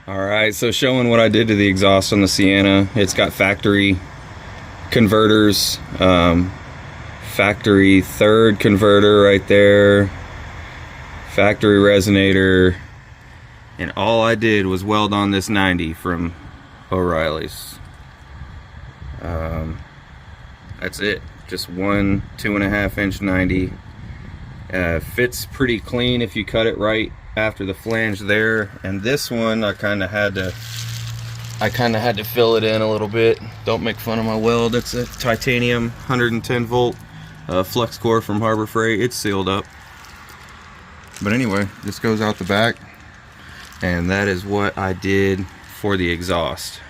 Alright, so showing what I did to the exhaust on the Sienna. It's got factory converters, factory third converter right there, factory resonator, and all I did was weld on this 90 from O'Reilly's. That's it, just one 2.5 inch 90. Fits pretty clean if you cut it right after the flange there, and this one I kind of had to fill it in a little bit. Don't make fun of my weld. It's a titanium 110 volt flux core from Harbor Freight. It's sealed up, but anyway, this goes out the back, and that is what I did for the exhaust.